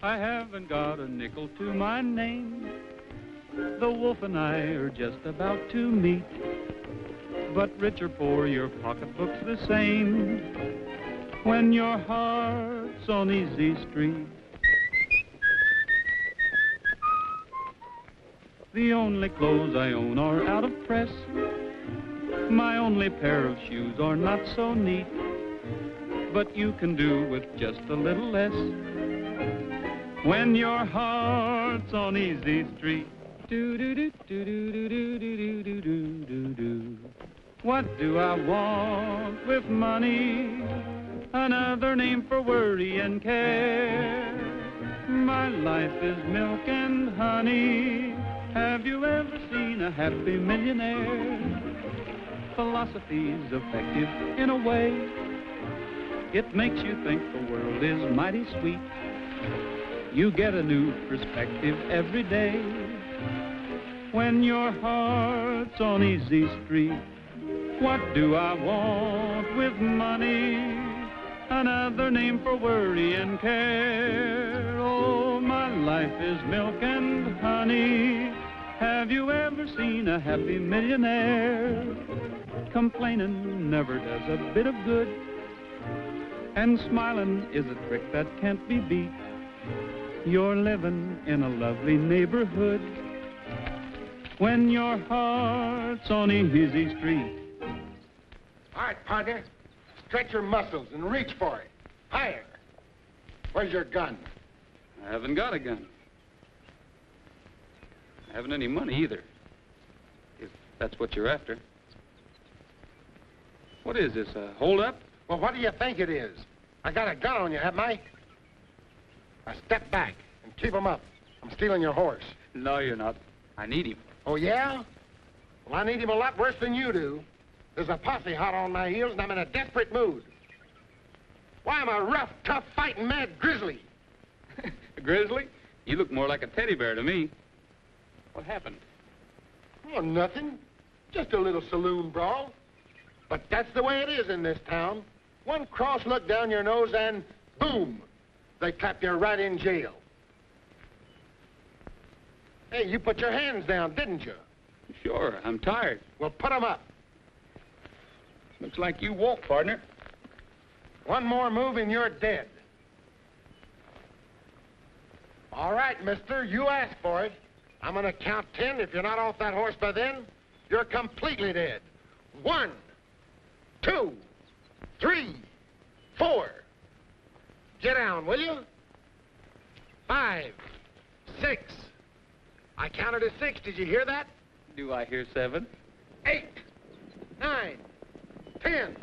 I haven't got a nickel to my name. The wolf and I are just about to meet. But rich or poor, your pocketbook's the same when your heart's on Easy Street. The only clothes I own are out of press. My only pair of shoes are not so neat. But you can do with just a little less when your heart's on Easy Street. Do do do do do do do do do do do do. What do I want with money? Another name for worry and care. My life is milk and honey. Have you ever seen a happy millionaire? Philosophy's effective in a way. It makes you think the world is mighty sweet. You get a new perspective every day when your heart's on Easy Street. What do I want with money? Another name for worry and care. Oh, my life is milk and honey. Have you ever seen a happy millionaire? Complaining never does a bit of good, and smiling is a trick that can't be beat. You're living in a lovely neighborhood when your heart's on Easy Street. All right, partner. Stretch your muscles and reach for it. Higher. Where's your gun? I haven't got a gun. I haven't any money either, if that's what you're after. What is this, a hold-up? Well, what do you think it is? I got a gun on you, haven't I? Now step back and keep him up. I'm stealing your horse. No, you're not. I need him. Oh, yeah? Well, I need him a lot worse than you do. There's a posse hot on my heels, and I'm in a desperate mood. Why, I'm a rough, tough, fighting, mad grizzly. A grizzly? You look more like a teddy bear to me. What happened? Oh, nothing. Just a little saloon brawl. But that's the way it is in this town. One cross look down your nose and boom, they clap you right in jail. Hey, you put your hands down, didn't you? Sure, I'm tired. Well, put 'em up. Looks like you walk, partner. One more move and you're dead. All right, mister, you asked for it. I'm gonna count 10. If you're not off that horse by then, you're completely dead. 1, 2, 3, 4. Get down, will you? 5, 6. I counted to 6. Did you hear that? Do I hear 7? 8, 9, 10.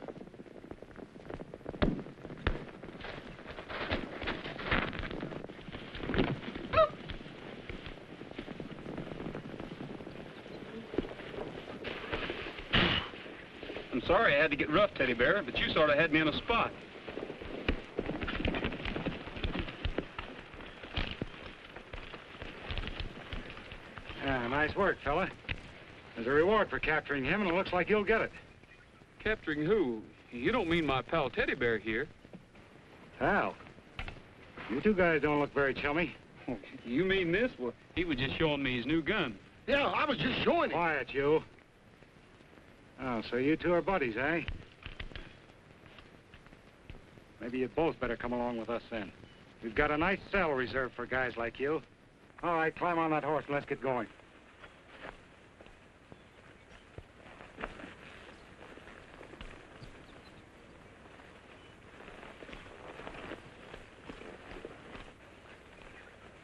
I'm sorry I had to get rough, Teddy Bear, but you sort of had me on a spot. Nice work, fella. There's a reward for capturing him, and it looks like you'll get it. Capturing who? You don't mean my pal Teddy Bear here. Pal, you two guys don't look very chummy. You mean this? Well, he was just showing me his new gun. Yeah, I was just showing it. Quiet, you. Oh, so you two are buddies, eh? Maybe you'd both better come along with us then. We've got a nice cell reserved for guys like you. All right, climb on that horse and let's get going.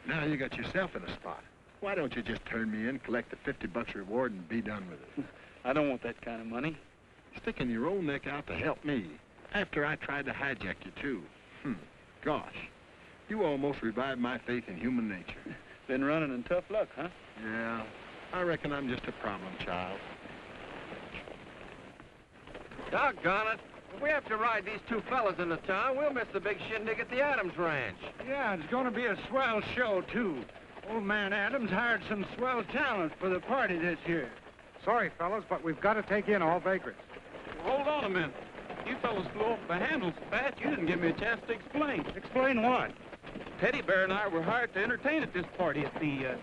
Now you got yourself in a spot. Why don't you just turn me in, collect the $50 reward, and be done with it? I don't want that kind of money. Sticking your own neck out to help me, after I tried to hijack you, too. Gosh, you almost revived my faith in human nature. Been running in tough luck, huh? Yeah, I reckon I'm just a problem child. Doggone it. If we have to ride these two fellas into town, we'll miss the big shindig at the Adams Ranch. Yeah, it's going to be a swell show, too. Old man Adams hired some swell talent for the party this year. Sorry, fellas, but we've got to take in all vagrants. Hold on a minute. You fellas flew off the handle so fast, you didn't give me a chance to explain. Explain what? Teddy Bear and I were hired to entertain at this party at the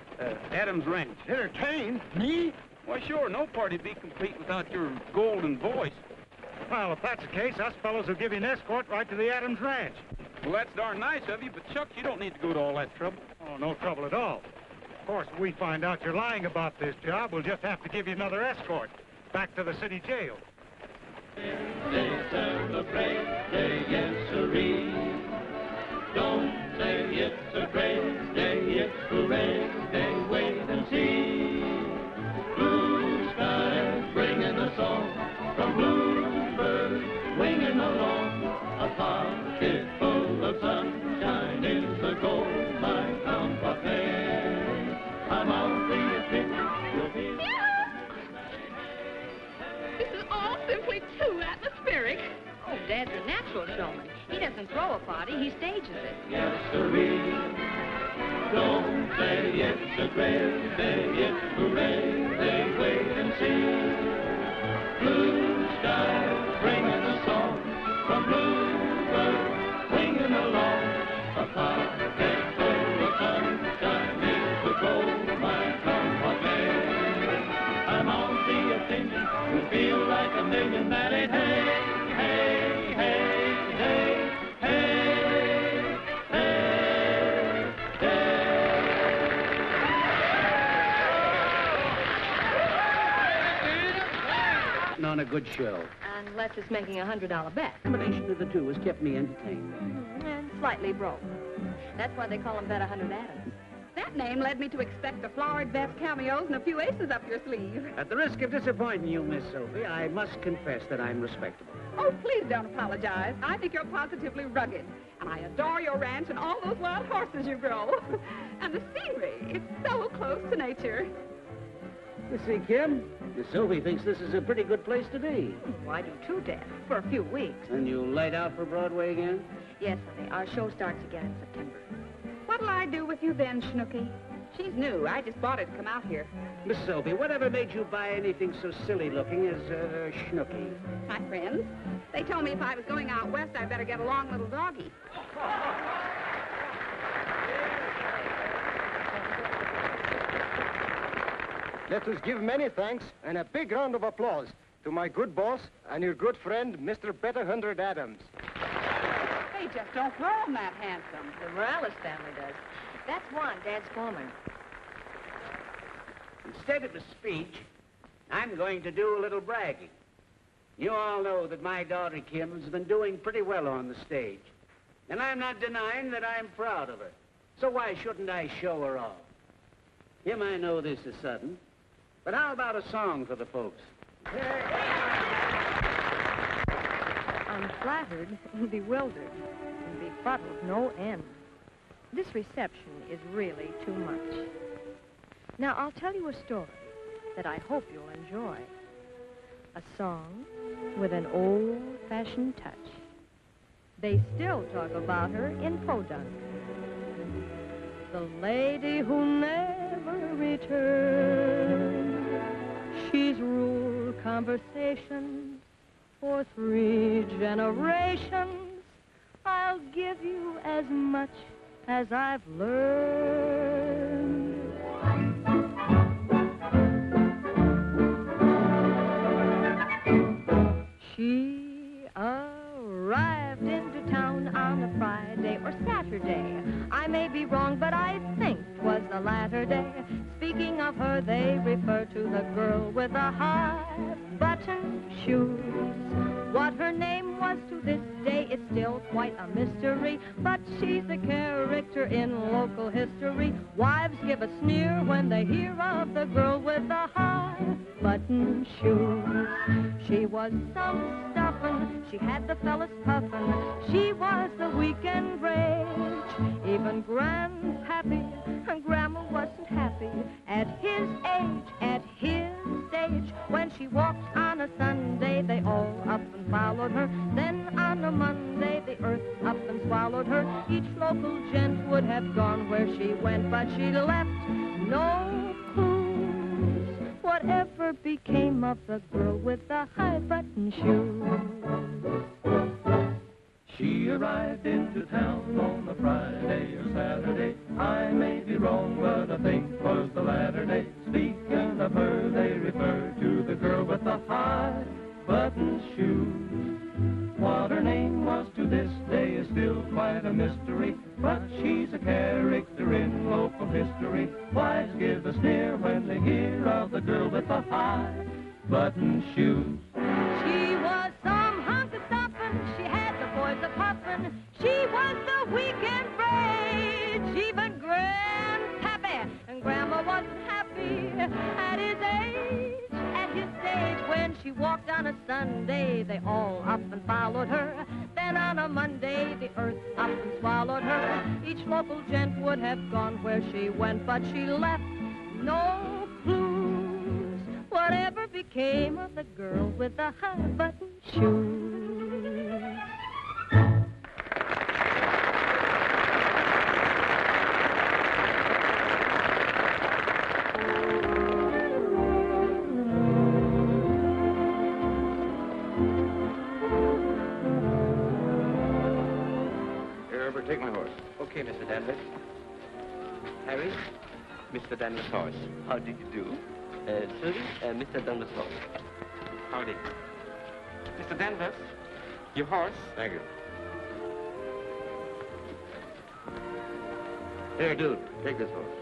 Adams Ranch. Entertain? Me? Why, sure, no party'd be complete without your golden voice. Well, if that's the case, us fellows will give you an escort right to the Adams Ranch. Well, that's darn nice of you, but Chuck, you don't need to go to all that trouble. Oh, no trouble at all. Of course, if we find out you're lying about this job, we'll just have to give you another escort back to the city jail. They celebrate, they yes, sirree. Don't say it's a great day, it's hooray, they wait and see. Blue skies bringing a song from bluebirds winging along. A pocket full of sunshine is the goal, my compadre. I'm on the opinion you'll be... This is all simply too atmospheric. Oh, Dad's a natural showman. He doesn't throw a party, he stages it. Yes, sirree. Don't say it's a great day, it's hooray, they wait and see. Blue skies bringing a song from bluebirds singing along. A pocket full of sunshine is the goal, my compadre. I'm on the opinion, you feel like a million, that ain't hey, hey, hey, hey, hey, hey, Putting on a good show. Unless it's making a $100 bet. Combination of the two has kept me entertained. And slightly broke. That's why they call him Bet 100 Adams. That name led me to expect a flowered vest, cameos, and a few aces up your sleeve. At the risk of disappointing you, Miss Sophie, I must confess that I'm respectable. Oh, please don't apologize. I think you're positively rugged. And I adore your ranch and all those wild horses you grow. And the scenery, it's so close to nature. You see, Kim, Miss Sophie thinks this is a pretty good place to be. Well, I do too, Dad. For a few weeks. And you'll light out for Broadway again? Yes, honey. Our show starts again in September. What'll I do with you then, Snooky? She's new. I just bought her to come out here. Miss Sophie, whatever made you buy anything so silly-looking as Schnooky? My friends, they told me if I was going out west, I'd better get a long little doggy. Let us give many thanks and a big round of applause to my good boss and your good friend, Mr. Bet 100 Adams. They just don't grow 'em that handsome. The Morales family does. That's Juan, Dad's foreman. Instead of a speech, I'm going to do a little bragging. You all know that my daughter Kim has been doing pretty well on the stage. And I'm not denying that I'm proud of her. So why shouldn't I show her off? Kim, I know this is sudden, but how about a song for the folks? I'm flattered, bewildered, and befuddled no end. This reception is really too much. Now, I'll tell you a story that I hope you'll enjoy. A song with an old-fashioned touch. They still talk about her in Podunk. The lady who never returned. She's ruled conversation for 3 generations. I'll give you as much as I've learned. She arrived into town on a Friday or Saturday. I may be wrong, but I think 'twas the latter day. Speaking of her, they refer to the girl with the high-button shoes. What her name was to this day is still quite a mystery, but she's a character in local history. Wives give a sneer when they hear of the girl with the high-button shoes. She was some stuffin', she had the fellas puffin'. She was the weekend rage. Even Grandpappy and Grandma wasn't happy at his age, at his stage. When she walked on a Sunday, they all up and followed her. Then on a Monday, the earth up and swallowed her. Each local gent would have gone where she went, but she left no clues. Whatever became of the girl with the high-button shoes? She arrived into town on a Friday or Saturday. I may be wrong, but I think 'twas the latter day. Speaking of her, they refer to the girl with the high button shoes. What her name was to this day is still quite a mystery, but she's a character in local history. Wives give a sneer when they hear of the girl with the high button shoes. She was some hunk of stuffin', she had the boys a-puffin'. She was the weekend rage, even Grandpappy and Grandma wasn't happy at his age. At his stage, when she walked on a Sunday, they all up and followed her. Then on a Monday, the earth up and swallowed her. Each local gent would have gone where she went, but she left no clues. Whatever became of the girl with the high-button shoes? Take my horse. Okay, Mr. Danvers. Harry, Mr. Danvers' horse. How did you do? Sir, Mr. Danvers' horse. Howdy. Mr. Danvers, your horse. Thank you. Here, dude, take this horse.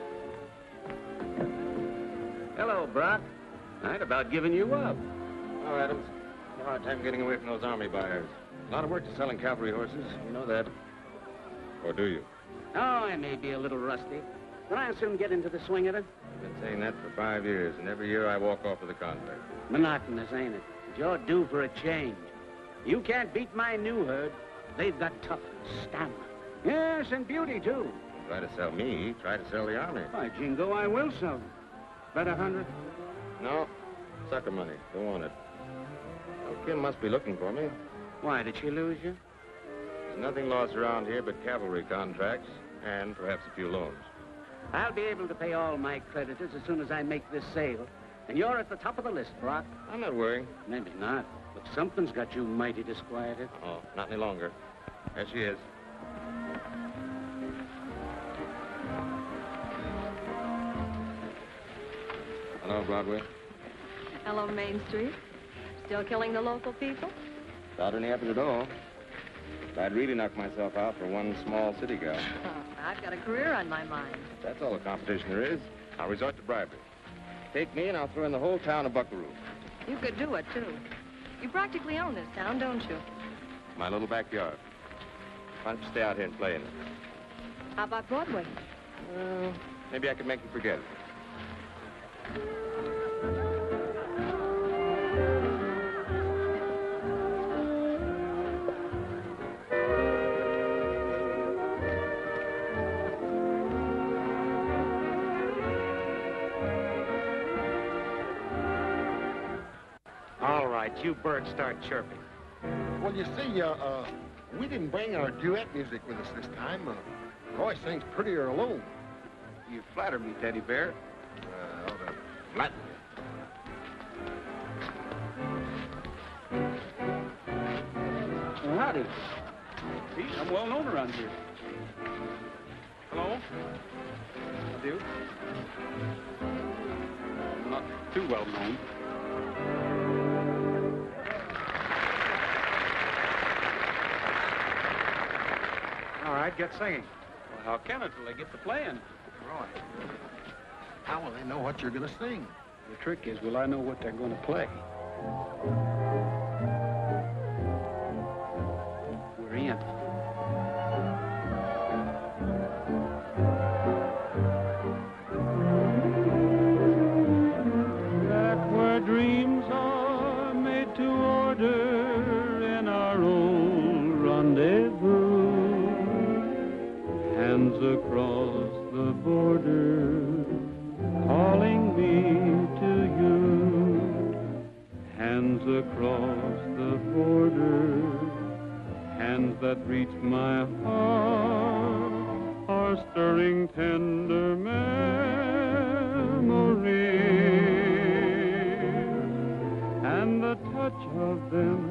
Hello, Brock. I'd about given you up. Oh, Adams. I have a hard time getting away from those army buyers. A lot of work to selling cavalry horses. You know that. Or do you? Oh, I may be a little rusty, but I'll soon get into the swing of it. I've been saying that for 5 years, and every year I walk off with a contract. Monotonous, ain't it? But you're due for a change. You can't beat my new herd. They've got toughness, stamina. Yes, and beauty, too. Try to sell me, try to sell the army. By jingo, I will sell them. Bet 100? No, sucker money. Don't want it. Well, Kim must be looking for me. Why, did she lose you? There's nothing lost around here but cavalry contracts and perhaps a few loans. I'll be able to pay all my creditors as soon as I make this sale. And you're at the top of the list, Brock. I'm not worrying. Maybe not, but something's got you mighty disquieted. Oh, not any longer. There she is. Hello, Broadway. Hello, Main Street. Still killing the local people? Without any effort at all. I'd really knock myself out for one small city gal. Oh, I've got a career on my mind. That's all the competition there is. I'll resort to bribery. Take me and I'll throw in the whole town of Buckaroo. You could do it, too. You practically own this town, don't you? My little backyard. Why don't you stay out here and play in it? How about Broadway? Well, maybe I could make you forget it. All right, you birds start chirping. Well, you see, we didn't bring our duet music with us this time. Roy sings prettier alone. You flatter me, Teddy Bear. Latin. Well, howdy. Pete, I'm well known around here. Hello? I do. Not too well known. All right, get singing. Well, how can I till I get to playing? Roy, how will they know what you're going to sing? The trick is, will I know what they're going to play? We're in. Back where dreams are made to order in our old rendezvous, hands across the border, calling me to you. Hands across the border, hands that reach my heart, are stirring tender memories. And the touch of them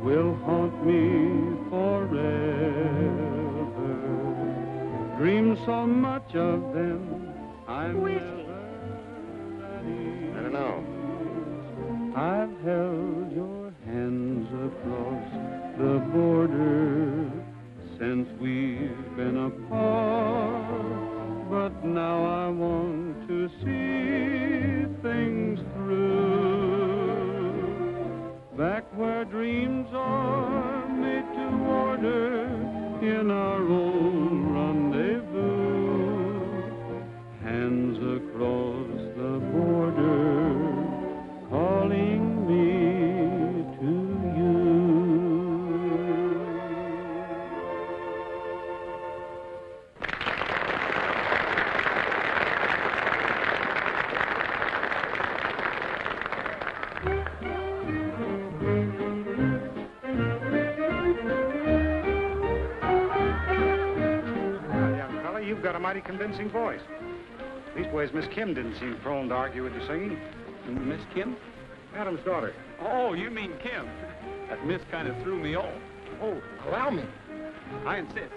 will haunt me forever. Dream so much of them, I'm Who is he? I don't know. I've held your hands across the border since we've been apart, but now I want to see things through. Back where dreams are made to order in our own rendezvous, hands across the border, calling me to you. Young fella, you've got a mighty convincing voice. Leastways, Miss Kim didn't seem prone to argue with your singing. Miss Kim? Adam's daughter. Oh, you mean Kim. That miss kind of threw me off. Oh, allow me. I insist.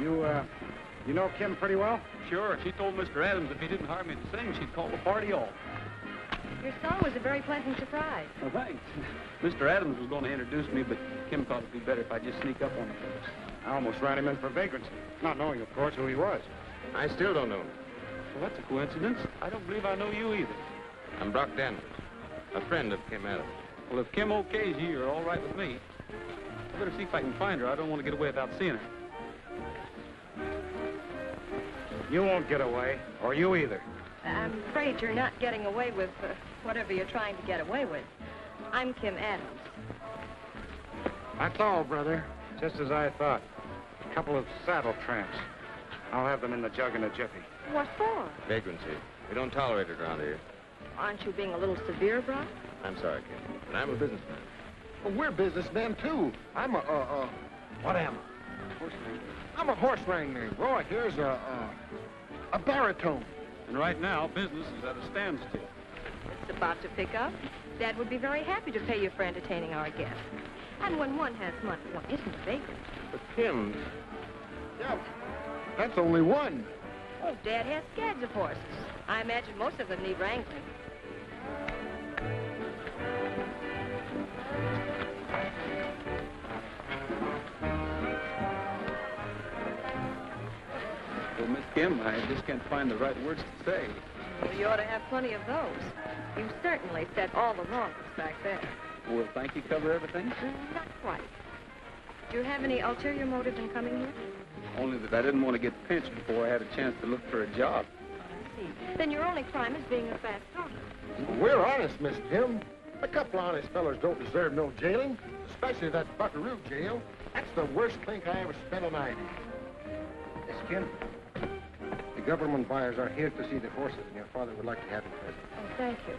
You know Kim pretty well? Sure, she told Mr. Adams if he didn't hire me to sing, she'd call the party off. Your song was a very pleasant surprise. Well, thanks. Mr. Adams was going to introduce me, but Kim thought it'd be better if I just sneak up on him first. I almost ran him in for vagrancy, not knowing, of course, who he was. I still don't know him. Well, that's a coincidence. I don't believe I know you either. I'm Brock Danvers, a friend of Kim Adams. Well, if Kim okays you, you're all right with me. I better see if I can find her. I don't want to get away without seeing her. You won't get away, or you either. I'm afraid you're not getting away with whatever you're trying to get away with. I'm Kim Adams. That's all, brother. Just as I thought. A couple of saddle tramps. I'll have them in the jug in a jiffy. What for? Vagrancy. We don't tolerate it around here. Aren't you being a little severe, Brock? I'm sorry, Kim, but I'm a businessman. Well, we're businessmen, too. I'm what am I? Horse thing. I'm a horse wrangler. Roy here's a baritone. And right now, business is at a standstill. It's about to pick up. Dad would be very happy to pay you for entertaining our guests. And when one has money, one isn't a vagrant. But Kim, Yeah, that's only one. Oh, Dad has scads of horses. I imagine most of them need wrangling. Well, Miss Kim, I just can't find the right words to say. Well, you ought to have plenty of those. You certainly said all the wrong ones back there. Will thank you cover everything? Not quite. Do you have any ulterior motive in coming here? Only that I didn't want to get pinched before I had a chance to look for a job. I see. Then your only crime is being a fast talker. We're honest, Miss Kim. A couple honest fellas don't deserve no jailing, especially that Buckaroo jail. That's the worst clink I ever spent a night in. Miss Kim, the government buyers are here to see the horses, and your father would like to have you present. Oh, thank you.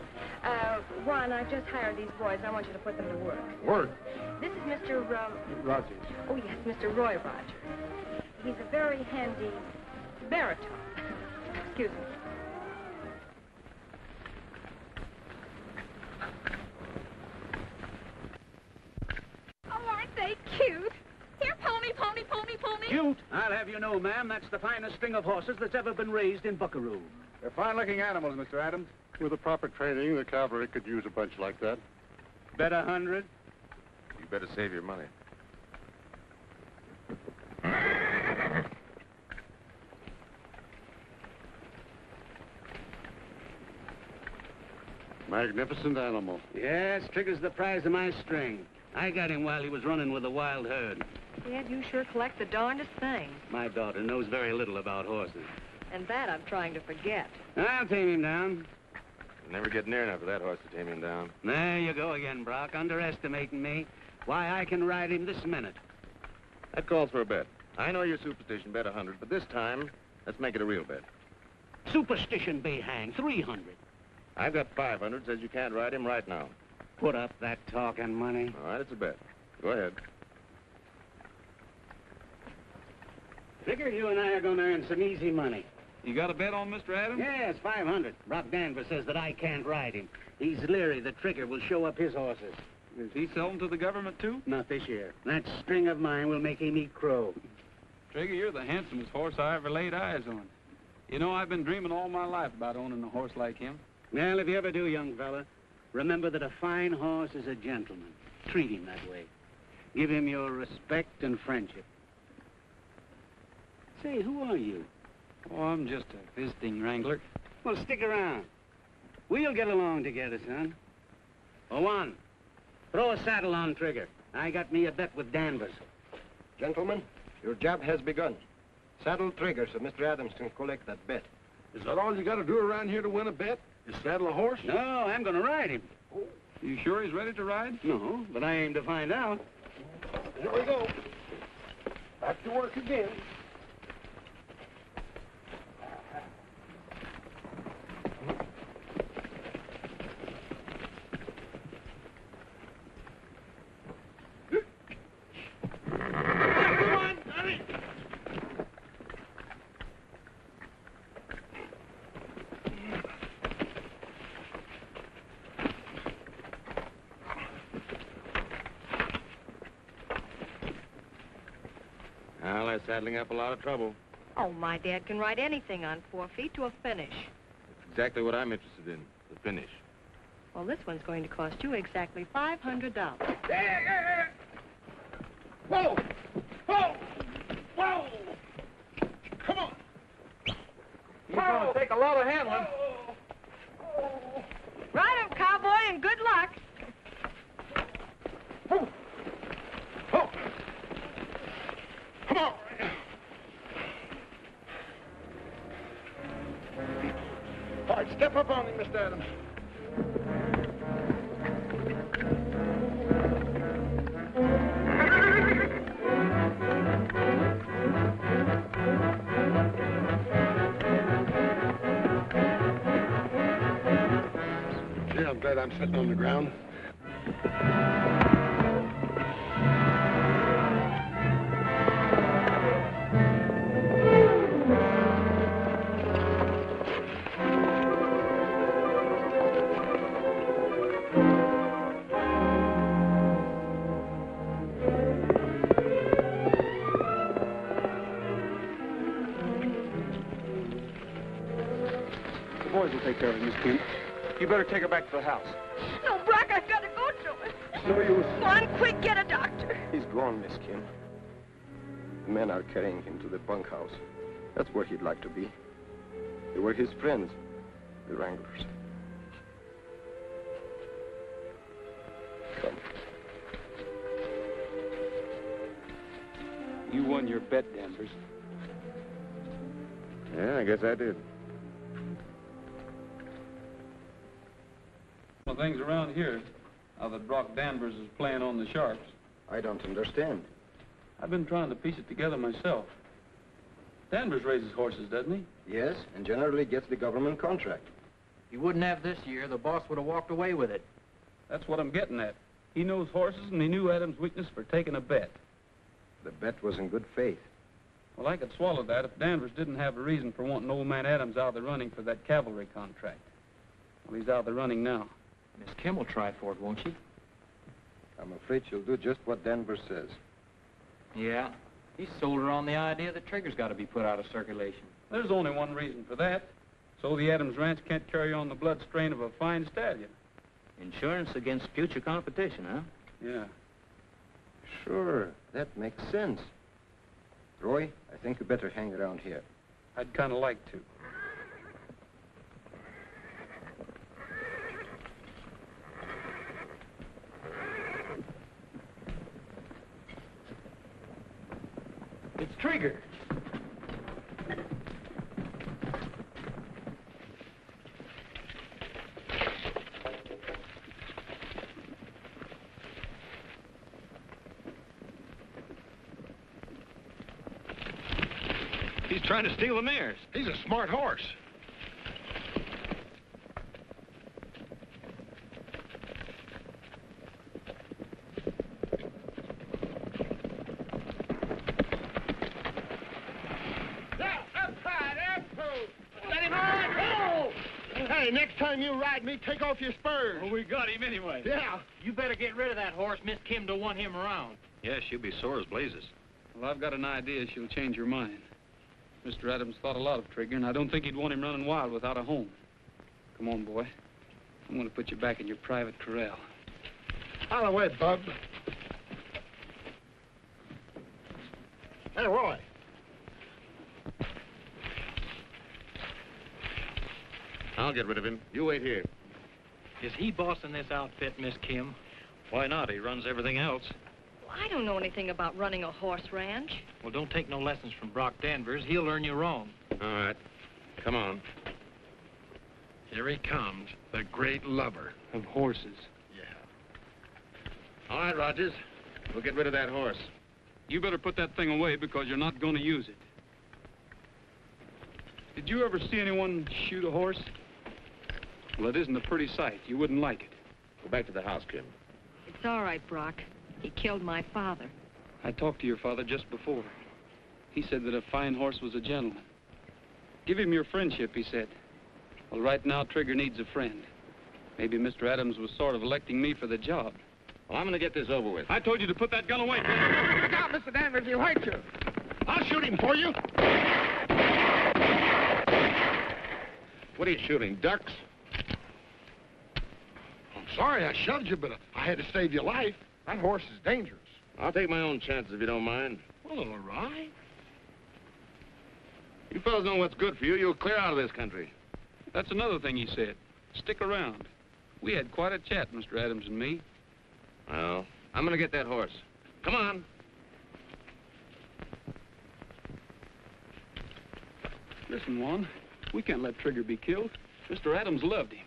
Juan, I just hired these boys. I want you to put them to work. Word. This is Mr. Rogers. Oh, yes, Mr. Roy Rogers. He's a very handy baritone. Excuse me. Oh, aren't they cute? Here, pony, pony, pony, pony. Cute? I'll have you know, ma'am, that's the finest string of horses that's ever been raised in Buckaroo. They're fine-looking animals, Mr. Adams. With the proper training, the cavalry could use a bunch like that. Bet 100. you better save your money. Magnificent animal. Yes, Trigger's the prize of my string. I got him while he was running with the wild herd. Dad, you sure collect the darndest things. My daughter knows very little about horses. And that I'm trying to forget. I'll tame him down. You'll never get near enough of that horse to tame him down. There you go again, Brock, underestimating me. Why, I can ride him this minute. That calls for a bet. I know your superstition, bet 100, but this time, let's make it a real bet. Superstition be hanged, 300. I've got 500, says you can't ride him right now. Put up that talking money. All right, it's a bet. Go ahead. Figure you and I are going to earn some easy money. You got a bet on Mr. Adams? Yes, 500. Brock Danvers says that I can't ride him. He's leery the Trigger will show up his horses. Is he selling to the government, too? Not this year. That string of mine will make him eat crow. Trigger, you're the handsomest horse I ever laid eyes on. You know, I've been dreaming all my life about owning a horse like him. Well, if you ever do, young fella, remember that a fine horse is a gentleman. Treat him that way. Give him your respect and friendship. Say, who are you? Oh, I'm just a visiting wrangler. Well, stick around. We'll get along together, son. For one, throw a saddle on Trigger. I got me a bet with Danvers. Gentlemen, your job has begun. Saddle Trigger so Mr. Adams can collect that bet. Is that all you got to do around here to win a bet? Is saddle a horse? No, I'm going to ride him. You sure he's ready to ride? No, but I aim to find out. Here we go. Back to work again. Well, that's saddling up a lot of trouble. Oh, my dad can ride anything on 4 feet to a finish. That's exactly what I'm interested in, the finish. Well, this one's going to cost you exactly $500. Whoa! Whoa! Whoa! Come on! He's going to take a lot of handling. Ride him, cowboy, and good luck. Whoa! Whoa! Come on! All right, step up on him, Mr. Adams. Yeah, I'm glad I'm sitting on the ground. The boys will take care of it, Miss Kim. You better take her back to the house. No, Brock, I've got to go to him. No use. Go on, quick, get a doctor. He's gone, Miss Kim. The men are carrying him to the bunkhouse. That's where he'd like to be. They were his friends, the Wranglers. Come. You won your bet, Danvers. Yeah, I guess I did. Well, things around here, now that Brock Danvers is playing on the sharps. I don't understand. I've been trying to piece it together myself. Danvers raises horses, doesn't he? Yes, and generally gets the government contract. He wouldn't have this year. The boss would have walked away with it. That's what I'm getting at. He knows horses, and he knew Adams' weakness for taking a bet. The bet was in good faith. Well, I could swallow that if Danvers didn't have a reason for wanting old man Adams out of the running for that cavalry contract. Well, he's out of the running now. Miss Kim will try for it, won't she? I'm afraid she'll do just what Danvers says. Yeah. He sold her on the idea that Trigger's got to be put out of circulation. There's only one reason for that. So the Adams Ranch can't carry on the blood strain of a fine stallion. Insurance against future competition, huh? Yeah. Sure, that makes sense. Roy, I think you better hang around here. I'd kind of like to. It's Trigger. He's trying to steal the mares. He's a smart horse. Yeah, upside, up, Let him out! Hey, next time you ride me, take off your spurs. Well, we got him anyway. Yeah. You better get rid of that horse. Miss Kim don't want him around. Yeah, she'll be sore as blazes. Well, I've got an idea she'll change her mind. Mr. Adams thought a lot of Trigger, and I don't think he'd want him running wild without a home. Come on, boy. I'm going to put you back in your private corral. Out of the way, bub. Hey, Roy. I'll get rid of him. You wait here. Is he bossing this outfit, Miss Kim? Why not? He runs everything else. I don't know anything about running a horse ranch. Well, don't take no lessons from Brock Danvers. He'll learn you wrong. All right. Come on. Here he comes, the great lover. Of horses. Yeah. All right, Rogers. We'll get rid of that horse. You better put that thing away because you're not going to use it. Did you ever see anyone shoot a horse? Well, it isn't a pretty sight. You wouldn't like it. Go back to the house, Kim. It's all right, Brock. He killed my father. I talked to your father just before. He said that a fine horse was a gentleman. Give him your friendship, he said. Well, right now, Trigger needs a friend. Maybe Mr. Adams was sort of electing me for the job. Well, I'm going to get this over with. I told you to put that gun away. Look out, Mr. Danvers, he'll hurt you. I'll shoot him for you. What are you shooting, ducks? I'm sorry I shoved you, but I had to save your life. That horse is dangerous. I'll take my own chances if you don't mind. Well, all right. You fellas know what's good for you. You'll clear out of this country. That's another thing he said. Stick around. We had quite a chat, Mr. Adams and me. Well, I'm going to get that horse. Come on. Listen, Juan, we can't let Trigger be killed. Mr. Adams loved him.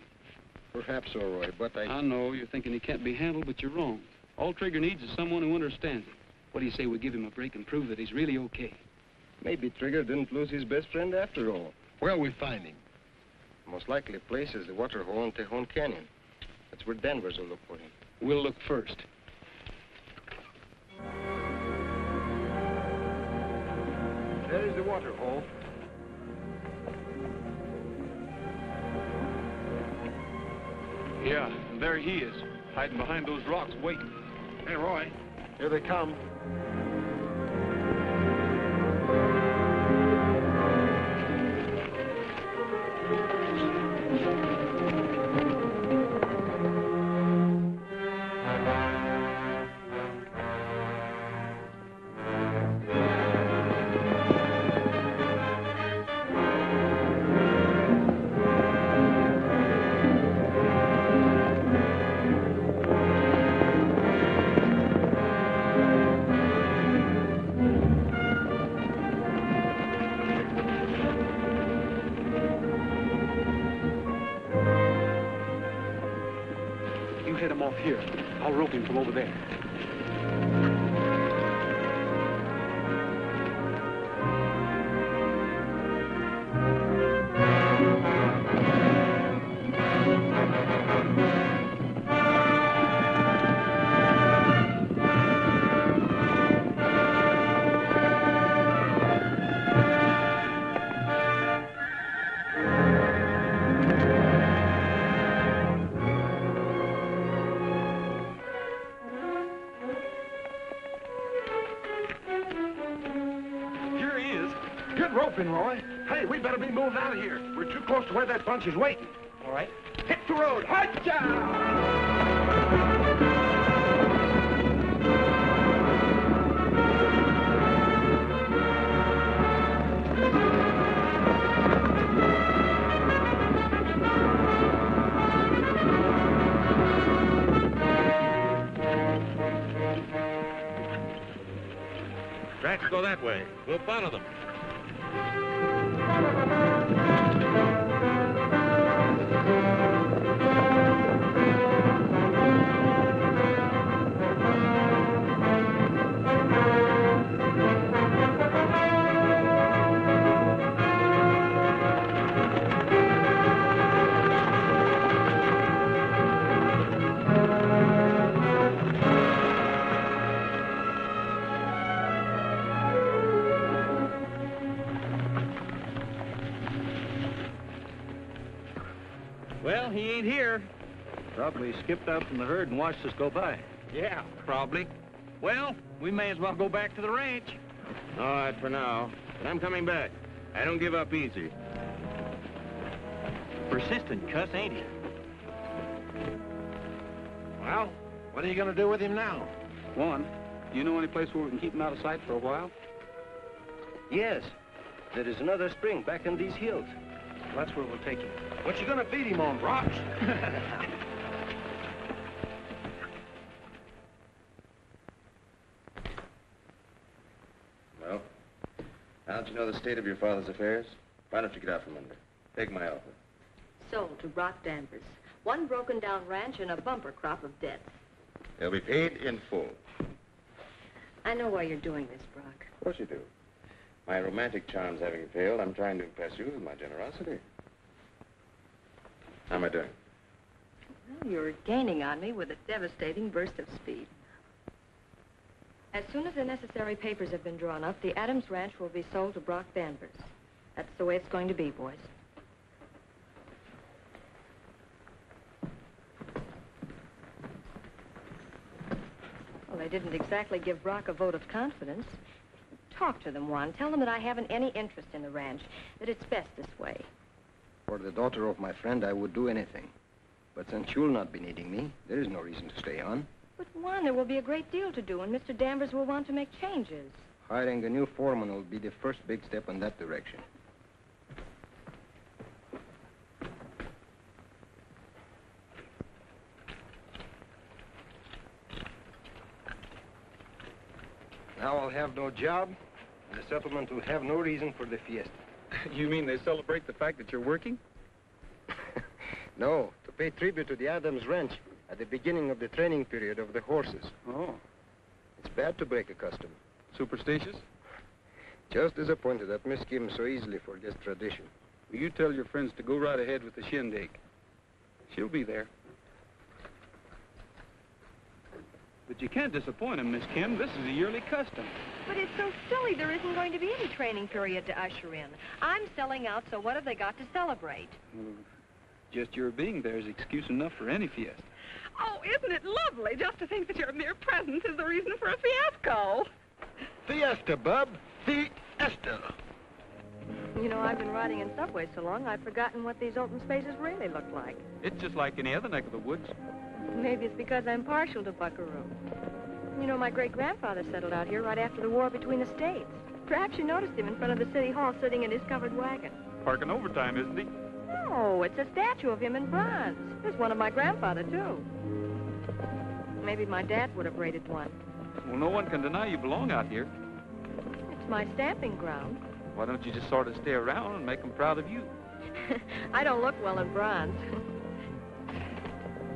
Perhaps so, Roy, but I know you're thinking he can't be handled, but you're wrong. All Trigger needs is someone who understands him. What do you say we give him a break and prove that he's really okay? Maybe Trigger didn't lose his best friend after all. Where'll we find him? Most likely place is the water hole in Tejon Canyon. That's where Danvers will look for him. We'll look first. There's the water hole. Yeah, and there he is, hiding behind those rocks, waiting. Hey, Roy, here they come. Here, I'll rope him from over there. Roy. Hey, we better be moving out of here. We're too close to where that bunch is waiting. All right. Hit the road. Hi-ya! Tracks go that way. We'll follow them. Well, he ain't here. Probably skipped out from the herd and watched us go by. Yeah. Probably. Well, we may as well go back to the ranch. All right, for now. But I'm coming back. I don't give up easy. Persistent cuss, ain't he? Well, what are you going to do with him now? One, do you know any place where we can keep him out of sight for a while? Yes. There is another spring back in these hills. That's where we'll take him. What you going to feed him on, rocks? Well, now that you know the state of your father's affairs, why don't you get out from under? Take my offer. Sold to Brock Danvers. One broken down ranch and a bumper crop of debts. They'll be paid in full. I know why you're doing this, Brock. Of course you do. My romantic charms having failed, I'm trying to impress you with my generosity. How am I doing? Well, you're gaining on me with a devastating burst of speed. As soon as the necessary papers have been drawn up, the Adams Ranch will be sold to Brock Danvers. That's the way it's going to be, boys. Well, they didn't exactly give Brock a vote of confidence. Talk to them, Juan. Tell them that I haven't any interest in the ranch, that it's best this way. For the daughter of my friend, I would do anything. But since you'll not be needing me, there is no reason to stay on. But, Juan, there will be a great deal to do, and Mr. Danvers will want to make changes. Hiring a new foreman will be the first big step in that direction. Now I'll have no job, and the settlement will have no reason for the fiesta. You mean they celebrate the fact that you're working? No, to pay tribute to the Adams Ranch at the beginning of the training period of the horses. Oh. It's bad to break a custom. Superstitious? Just disappointed that Miss Kim so easily forgets tradition. Well, you tell your friends to go right ahead with the shindig. She'll be there. But you can't disappoint him, Miss Kim. This is a yearly custom. But it's so silly. There isn't going to be any training period to usher in. I'm selling out, so what have they got to celebrate? Just your being there is excuse enough for any fiesta. Oh, isn't it lovely just to think that your mere presence is the reason for a fiasco? Fiesta, bub. Fiesta. You know, I've been riding in subways so long, I've forgotten what these open spaces really look like. It's just like any other neck of the woods. Maybe it's because I'm partial to Buckaroo. You know, my great-grandfather settled out here right after the war between the states. Perhaps you noticed him in front of the city hall sitting in his covered wagon. Parking overtime, isn't he? No, it's a statue of him in bronze. There's one of my grandfather, too. Maybe my dad would have rated one. Well, no one can deny you belong out here. It's my stamping ground. Why don't you just sort of stay around and make them proud of you? I don't look well in bronze.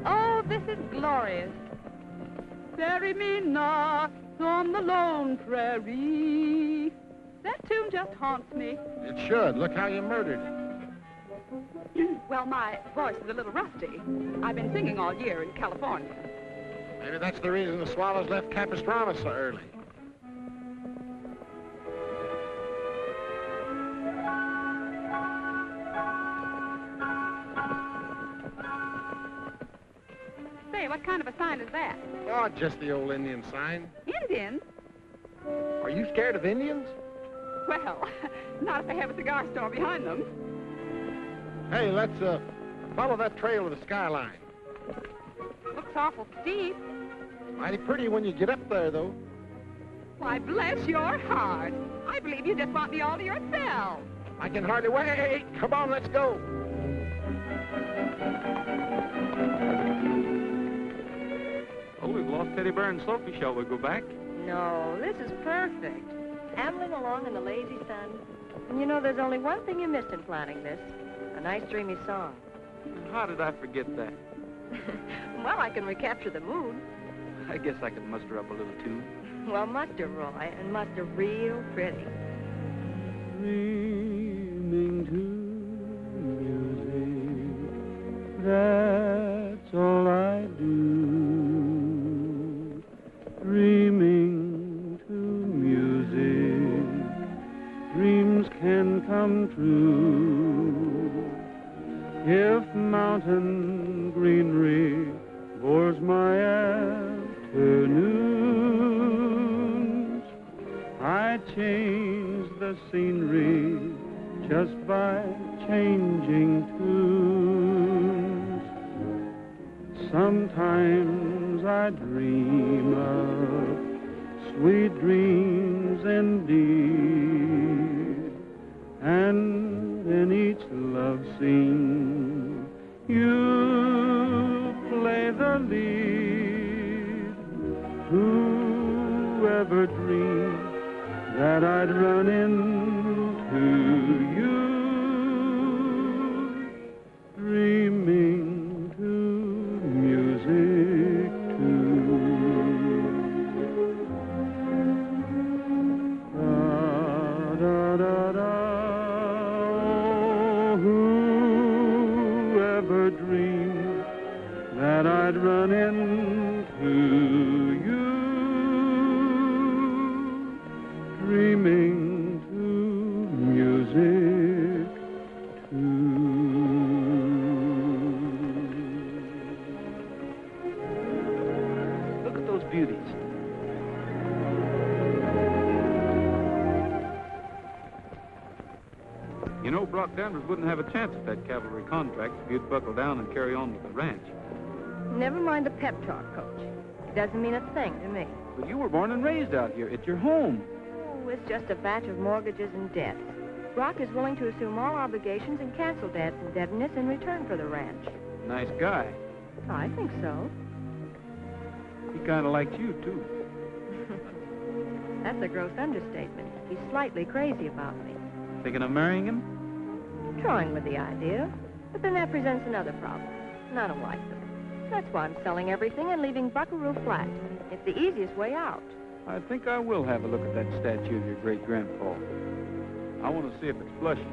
Oh, this is glorious. Bury me not on the lone prairie. That tune just haunts me. It should. Look how you murdered it. Well, my voice is a little rusty. I've been singing all year in California. Maybe that's the reason the Swallows left Capistrano so early. Say, what kind of a sign is that? Oh, just the old Indian sign. Indians? Are you scared of Indians? Well, not if they have a cigar store behind them. Hey, let's follow that trail to the skyline. Looks awful steep. Mighty pretty when you get up there, though. Why, bless your heart. I believe you just want me all to yourself. I can hardly wait. Come on, let's go. Oh, we've lost Teddy Bear and Sophie. Shall we go back? No, this is perfect. Ambling along in the lazy sun. And you know, there's only one thing you missed in planning this. A nice dreamy song. How did I forget that? Well, I can recapture the mood. I guess I can muster up a little tune. Well, muster, Roy, and muster real pretty. Dreaming to music, that's all I do. Dreaming to music, dreams can come true. If mountain greenery bores my afternoons, I change the scenery just by changing tunes. Sometimes I dream of sweet dreams indeed, and in each love scene you play the lead. Whoever dreamed that I'd run into you, dreaming to music too. Da da da da. Oh, whoever dreamed that I'd run into you, dreaming to music too. Look at those beauties. You know, Brock Danvers wouldn't have a chance at that cavalry contract if you'd buckle down and carry on with the ranch. Never mind the pep talk, Coach. It doesn't mean a thing to me. But you were born and raised out here. It's your home. Oh, it's just a batch of mortgages and debts. Brock is willing to assume all obligations and cancel debts and indebtedness in return for the ranch. Nice guy. I think so. He kind of likes you, too. That's a gross understatement. He's slightly crazy about me. Thinking of marrying him? Toying with the idea. But then that presents another problem. And I don't like them. That's why I'm selling everything and leaving Buckaroo flat. It's the easiest way out. I think I will have a look at that statue of your great-grandpa. I want to see if it's blushing.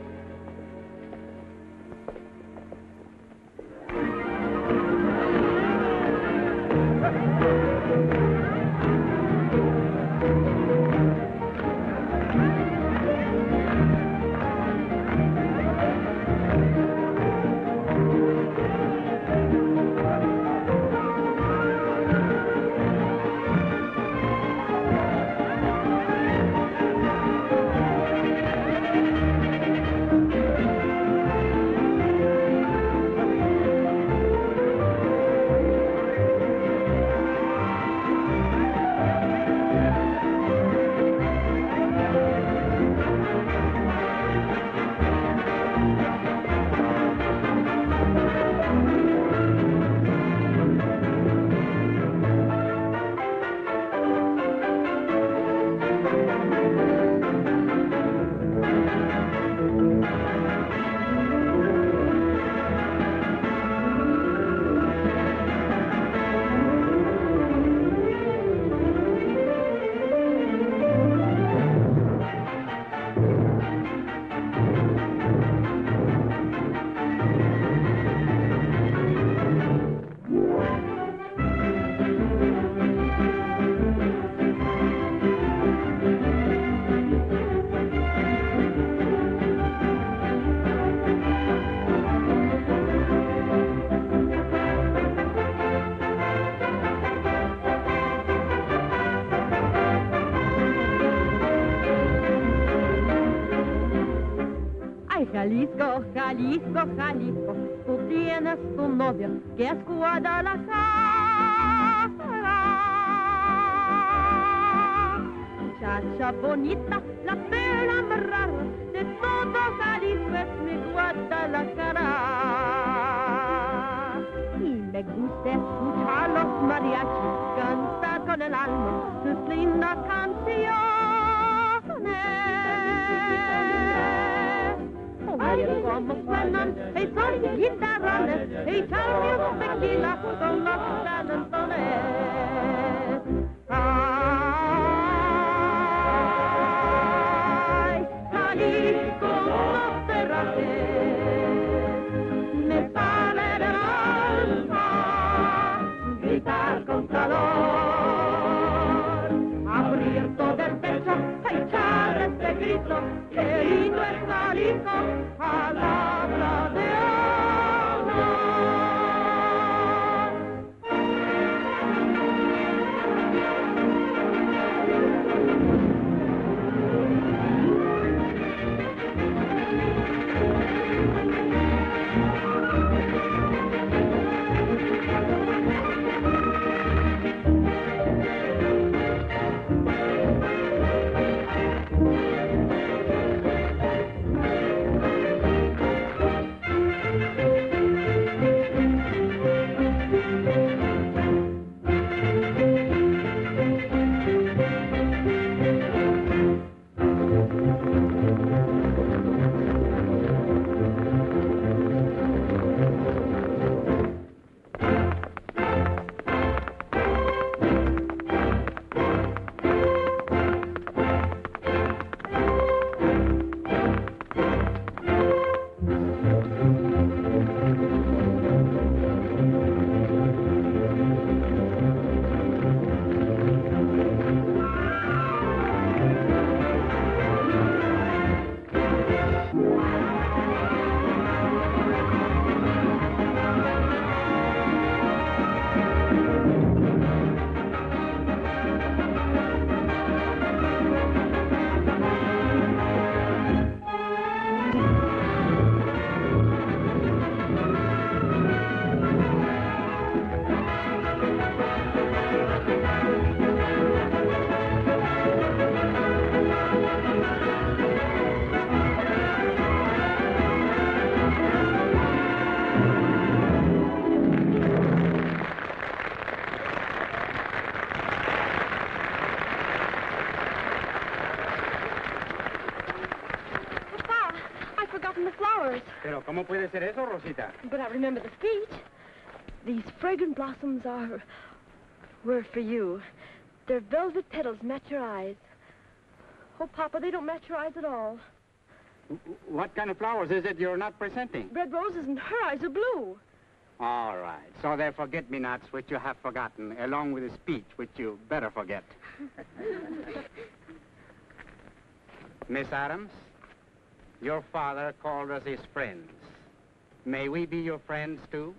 Jalisco, Jalisco, Jalisco, tú tienes tu novia que es Guadalajara. Muchacha bonita, la perla más rara de todo Jalisco es mi Guadalajara. Y me gusta escuchar los mariachis cantar con el alma sus lindas canciones. Oye cómo suenan esos guitarrones, echando tequila con los talentones. Ay, Jalisco, no te rajes, me sale del alma gritar con calor, abrir todo el pecho, echar este grito, que lindo es Jalisco. Palabra de forget eso, Rosita. But I remember the speech. These fragrant blossoms were for you. Their velvet petals match your eyes. Oh, Papa, they don't match your eyes at all. What kind of flowers is it you're not presenting? Red roses and her eyes are blue. All right. So they're forget-me-nots which you have forgotten, along with a speech which you better forget. Miss Adams, your father called us his friends. May we be your friends, too?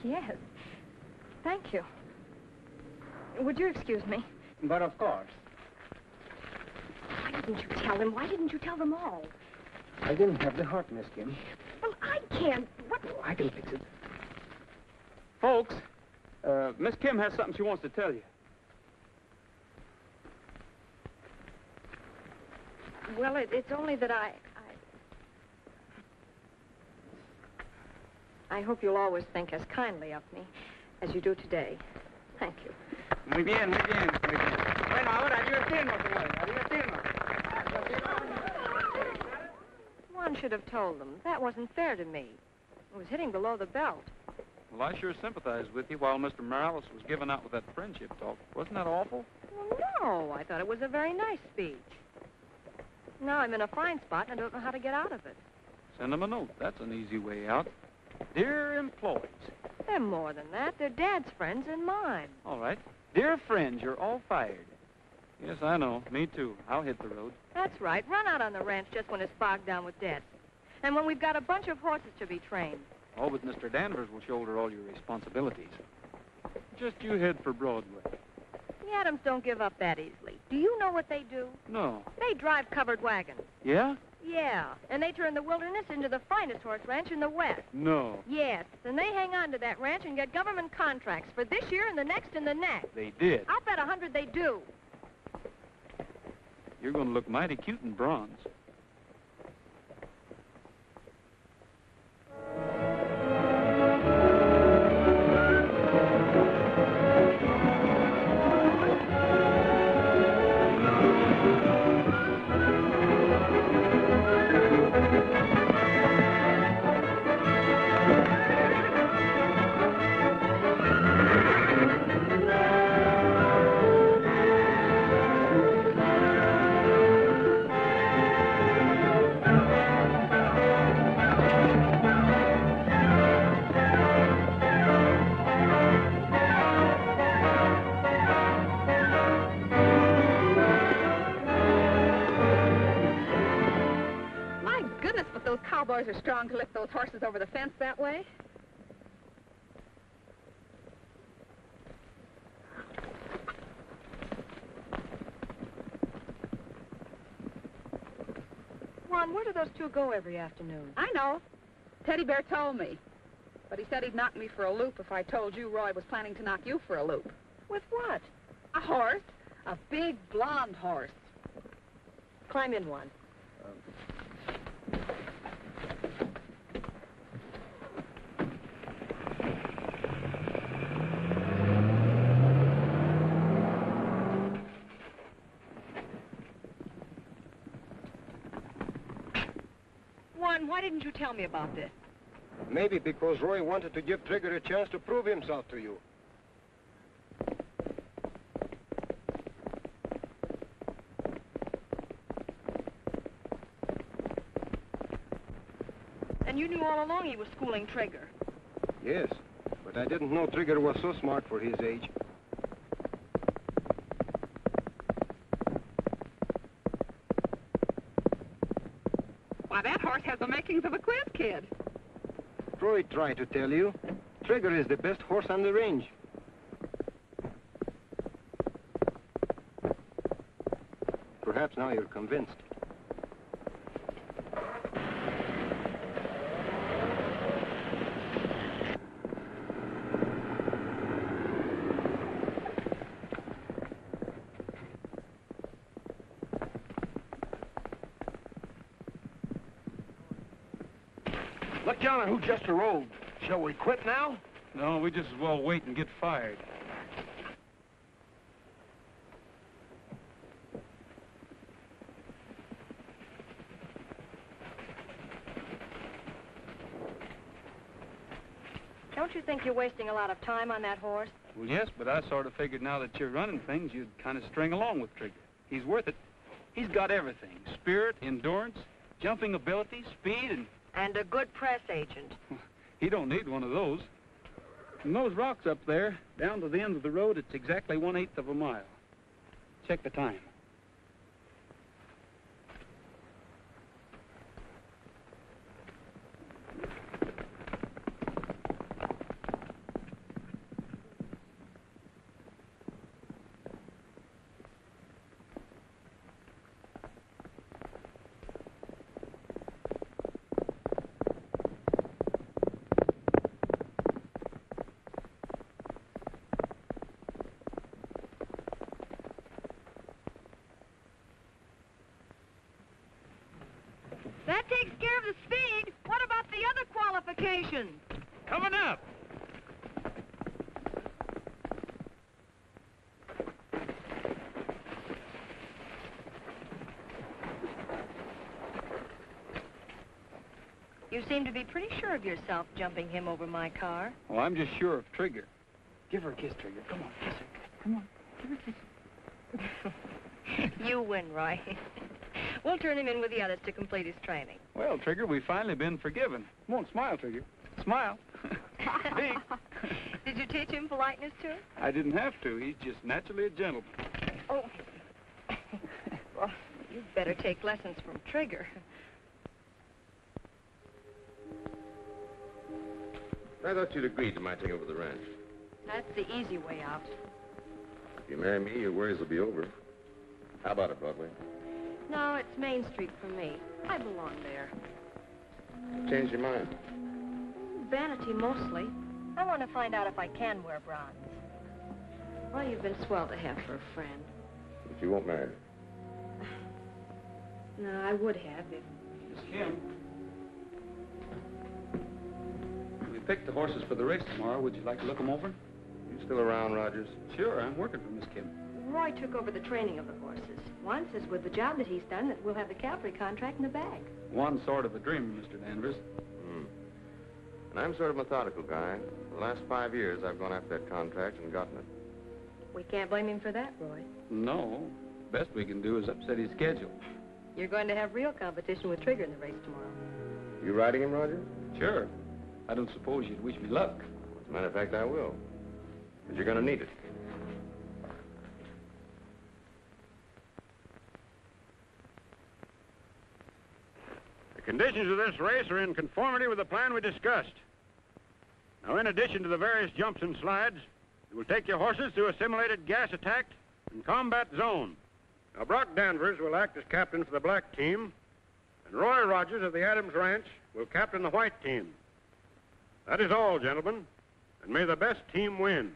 Yes. Thank you. Would you excuse me? But of course. Why didn't you tell him? Why didn't you tell them all? I didn't have the heart, Miss Kim. Well, I can't. What? I can fix it. Folks, Miss Kim has something she wants to tell you. Well, it's only that I hope you'll always think as kindly of me as you do today. Thank you. Muy bien, muy bien, muy bien. Bueno, ahora divertirnos, señores. A divertirnos. One should have told them. That wasn't fair to me. It was hitting below the belt. Well, I sure sympathized with you while Mr. Morales was giving out with that friendship talk. Wasn't that awful? Well, no. I thought it was a very nice speech. Now I'm in a fine spot and I don't know how to get out of it. Send them a note. That's an easy way out. Dear employees. They're more than that. They're Dad's friends and mine. All right. Dear friends, you're all fired. Yes, I know. Me too. I'll hit the road. That's right. Run out on the ranch just when it's bogged down with debt. And when we've got a bunch of horses to be trained. Oh, but Mr. Danvers will shoulder all your responsibilities. Just you head for Broadway. The Adams don't give up that easily. Do you know what they do? No. They drive covered wagons. Yeah? Yeah, and they turn the wilderness into the finest horse ranch in the West. No. Yes, and they hang on to that ranch and get government contracts for this year and the next and the next. They did. I'll bet 100 they do. You're going to look mighty cute in bronze. Cowboys are strong to lift those horses over the fence that way. Juan, where do those two go every afternoon? I know. Teddy Bear told me. But he said he'd knock me for a loop if I told you Roy was planning to knock you for a loop. With what? A horse. A big blonde horse. Climb in, Juan. Why didn't you tell me about this? Maybe because Roy wanted to give Trigger a chance to prove himself to you. And you knew all along he was schooling Trigger. Yes, but I didn't know Trigger was so smart for his age. Why, that horse has the makings of a quiz kid. Roy tried to tell you. Trigger is the best horse on the range. Perhaps now you're convinced. Look, John, who just rolled. Shall we quit now? No, we just as well wait and get fired. Don't you think you're wasting a lot of time on that horse? Well, yes, but I sort of figured now that you're running things, you'd kind of string along with Trigger. He's worth it. He's got everything. Spirit, endurance, jumping ability, speed, and... And a good press agent. He don't need one of those. From those rocks up there, down to the end of the road, it's exactly 1/8 of a mile. Check the time. That takes care of the speed. What about the other qualifications? Coming up. You seem to be pretty sure of yourself jumping him over my car. Oh, I'm just sure of Trigger. Give her a kiss, Trigger. Come on, kiss her. Come on, give her a kiss. You win, Roy. We'll turn him in with the others to complete his training. Well, Trigger, we've finally been forgiven. Come on, smile, Trigger. Smile. Big. Did you teach him politeness, too? I didn't have to. He's just naturally a gentleman. Oh. Well, you'd better take lessons from Trigger. I thought you'd agreed to my taking over the ranch. That's the easy way out. If you marry me, your worries will be over. How about it, Broadway? No, it's Main Street for me. I belong there. Change your mind. Vanity, mostly. I want to find out if I can wear bronze. Well, you've been swell to have for a friend. But you won't marry me. No, I would have if... Miss Kim. We picked the horses for the race tomorrow. Would you like to look them over? You still around, Rogers? Sure, I'm working for Miss Kim. Roy took over the training of the horses. Juan says with the job that he's done that we'll have the cavalry contract in the bag. One sort of a dream, Mr. Danvers. And I'm sort of a methodical guy. The last 5 years, I've gone after that contract and gotten it. We can't blame him for that, Roy. No. Best we can do is upset his schedule. You're going to have real competition with Trigger in the race tomorrow. You riding him, Roger? Sure. I don't suppose you'd wish me luck. As a matter of fact, I will. But you're going to need it. The conditions of this race are in conformity with the plan we discussed. Now, in addition to the various jumps and slides, you will take your horses through a simulated gas attack and combat zone. Now, Brock Danvers will act as captain for the black team, and Roy Rogers of the Adams Ranch will captain the white team. That is all, gentlemen, and may the best team win.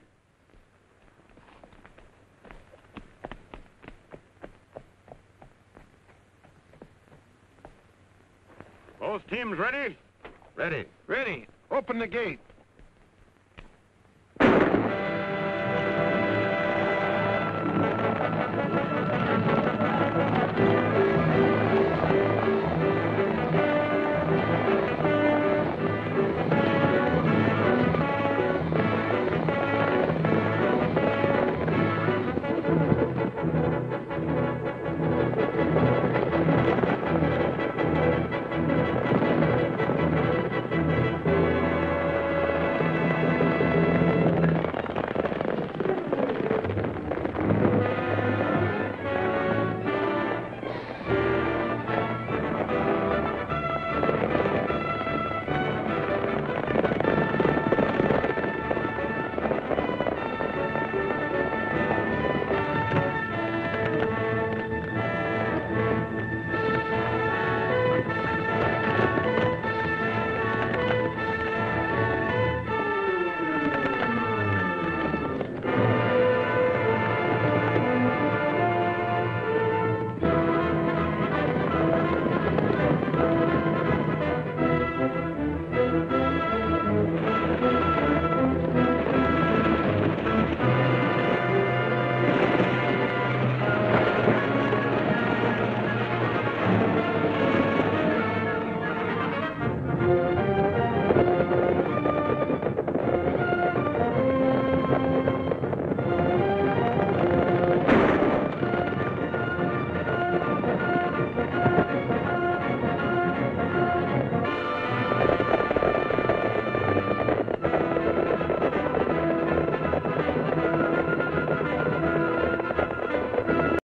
Both teams ready? Ready. Ready. Open the gate.